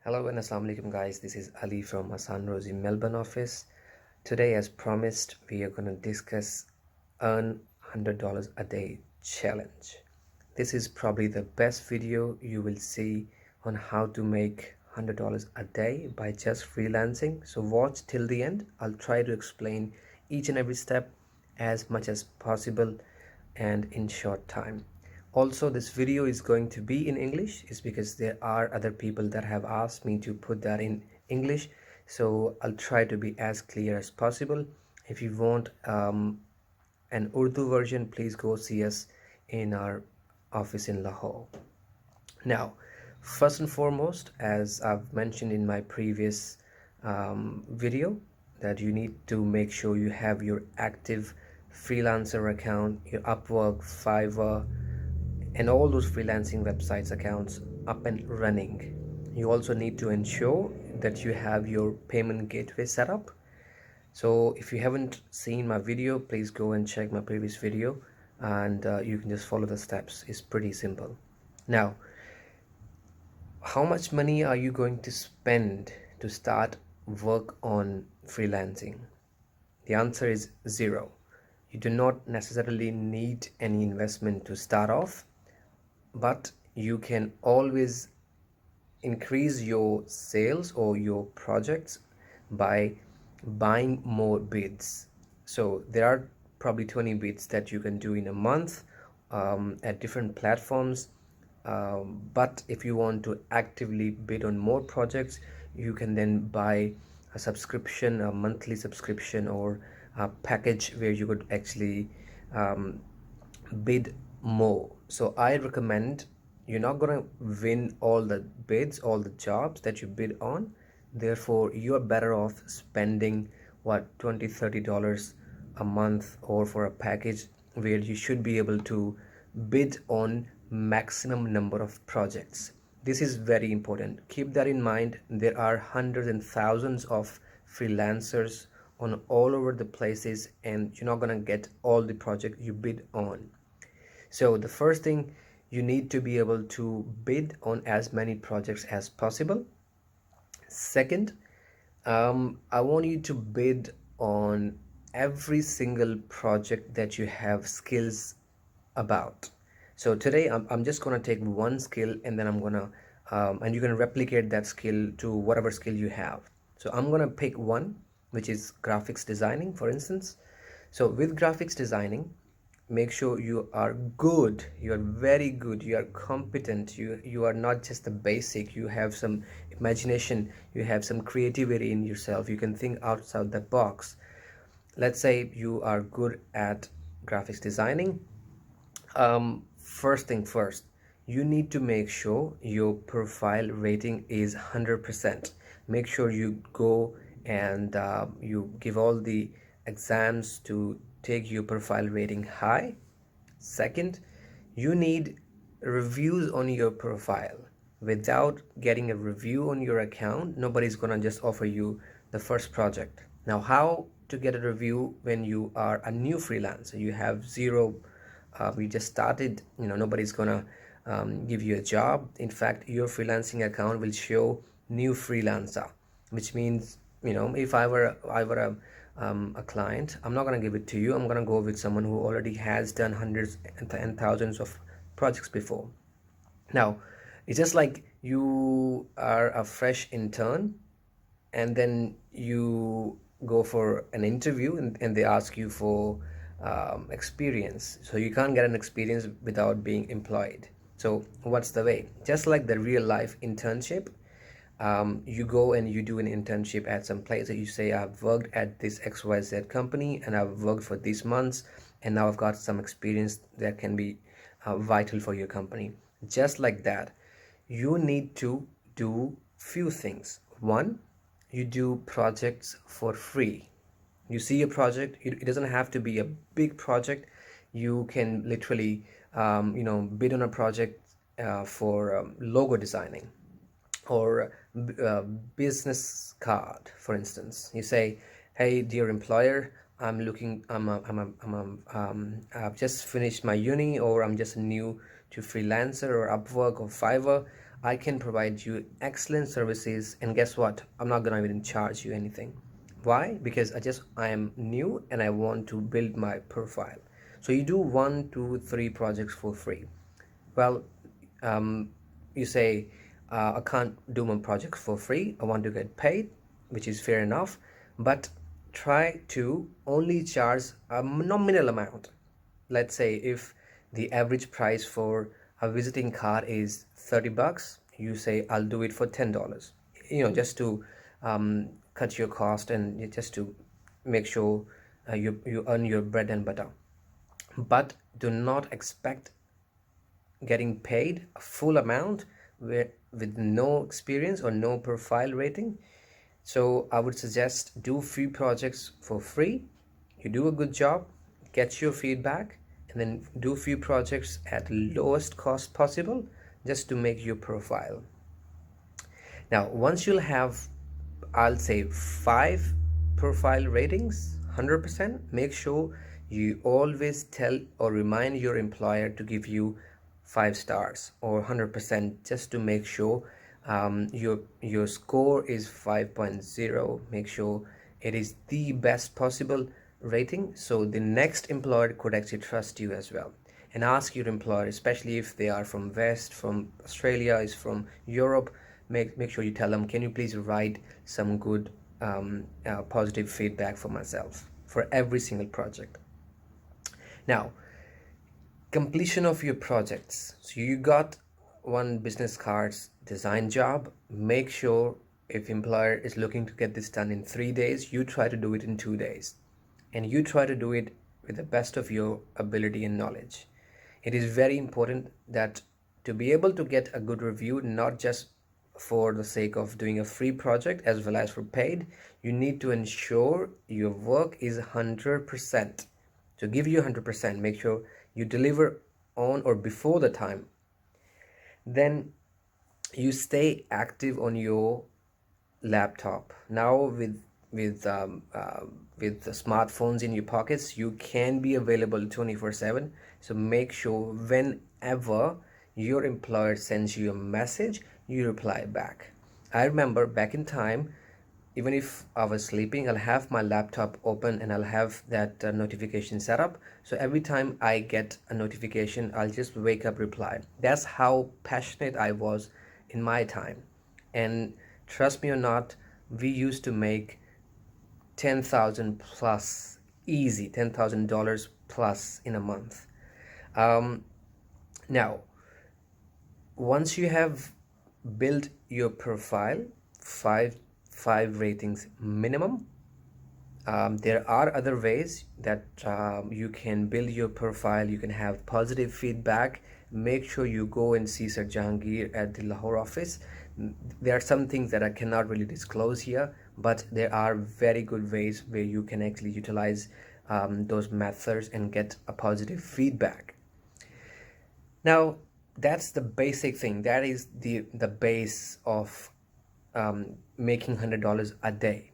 Hello and Assalamu alaikum guys, this is Ali from Asaan Rozee Melbourne office. Today as promised we are going to discuss earn $100 a day challenge. This is probably the best video you will see on how to make $100 a day by just freelancing. So watch till the end. I'll try to explain each and every step as much as possible and in short time. Also, this video is going to be in English is because there are other people that have asked me to put that in English, so I'll try to be as clear as possible. If you want an Urdu version, please go see us in our office in Lahore. Now, first and foremost, as I've mentioned in my previous video, that you need to make sure you have your active freelancer account, your Upwork, Fiverr, and all those freelancing websites accounts up and running. You also need to ensure that you have your payment gateway set up. So if you haven't seen my video, please go and check my previous video, and you can just follow the steps. It's pretty simple. Now, how much money are you going to spend to start work on freelancing? The answer is zero. You do not necessarily need any investment to start off, but you can always increase your sales or your projects by buying more bids. So there are probably 20 bids that you can do in a month at different platforms, but if you want to actively bid on more projects, you can then buy a subscription, a monthly subscription, or a package where you could actually bid more. So I recommend, you're not going to win all the bids, all the jobs that you bid on. Therefore, you are better off spending what, $20-30 a month, or for a package where you should be able to bid on maximum number of projects. This is very important. Keep that in mind. There are hundreds and thousands of freelancers on all over the places, and you're not going to get all the project you bid on. So the first thing, you need to be able to bid on as many projects as possible. Second, I want you to bid on every single project that you have skills about. So today I'm just going to take one skill, and then I'm going to and you can replicate that skill to whatever skill you have. So I'm going to pick one, which is graphics designing, for instance. So with graphics designing, make sure you are good, you are very good, you are competent, you are not just the basic, you have some imagination, you have some creativity in yourself, you can think outside the box. Let's say you are good at graphics designing. First thing first, you need to make sure your profile rating is 100%. Make sure you go and you give all the exams to take your profile rating high. Second, you need reviews on your profile. Without getting a review on your account, nobody's gonna just offer you the first project. Now, how to get a review when you are a new freelancer? You have zero, you just started, nobody's gonna give you a job. In fact, your freelancing account will show new freelancer, which means, if I were a client, I'm not going to give it to you. I'm going to go with someone who already has done hundreds and thousands of projects before. Now, it's just like you are a fresh intern, and then you go for an interview, and they ask you for experience. So you can't get an experience without being employed. So what's the way? Just like the real life internship, you go and you do an internship at some place that you say, I've worked at this XYZ company and I've worked for these months, and now I've got some experience that can be vital for your company. Just like that, you need to do few things. One, you do projects for free. You see a project, it doesn't have to be a big project. You can literally bid on a project for logo designing, or business card, for instance. You say, hey dear employer, I've just finished my uni, or I'm just new to freelancer or Upwork or Fiverr. I can provide you excellent services, and guess what? I'm not gonna even charge you anything. Why? Because I am new and I want to build my profile. So you do 1, 2, 3 projects for free. Well, um, you say, I can't do my projects for free. I want to get paid, which is fair enough, but try to only charge a nominal amount. Let's say if the average price for a visiting card is $30, you say I'll do it for $10. Just to cut your cost and just to make sure you earn your bread and butter. But do not expect getting paid a full amount with no experience or no profile rating. So I would suggest do free projects for free. You do a good job, get your feedback, and then do few projects at lowest cost possible just to make your profile. Now, once you'll have, I'll say 5 profile ratings, 100%, make sure you always tell or remind your employer to give you 5 stars or 100% just to make sure your score is 5.0. Make sure it is the best possible rating so the next employer could actually trust you as well. And ask your employer, especially if they are from West, from Australia, is from Europe, make sure you tell them, can you please write some good positive feedback for myself for every single project. Now, completion of your projects. So you got one business cards design job. Make sure if employer is looking to get this done in 3 days, you try to do it in 2 days, and you try to do it with the best of your ability and knowledge. It is very important that to be able to get a good review, not just for the sake of doing a free project as well as for paid, you need to ensure your work is 100%. To give you 100%, make sure you deliver on or before the time. Then you stay active on your laptop. Now with the smartphones in your pockets, you can be available 24/7. So make sure whenever your employer sends you a message, you reply back. I remember back in time, even if I was sleeping, I'll have my laptop open and I'll have that notification set up. So every time I get a notification, I'll just wake up, reply. That's how passionate I was in my time. And trust me or not, we used to make 10,000 plus, easy $10,000 plus in a month. Now, once you have built your profile, five ratings minimum. There are other ways that you can build your profile. You can have positive feedback. Make sure you go and see Sir Jahangir at the Lahore office. There are some things that I cannot really disclose here, but there are very good ways where you can actually utilize those methods and get a positive feedback. Now, that's the basic thing. That is the base of making $100 a day.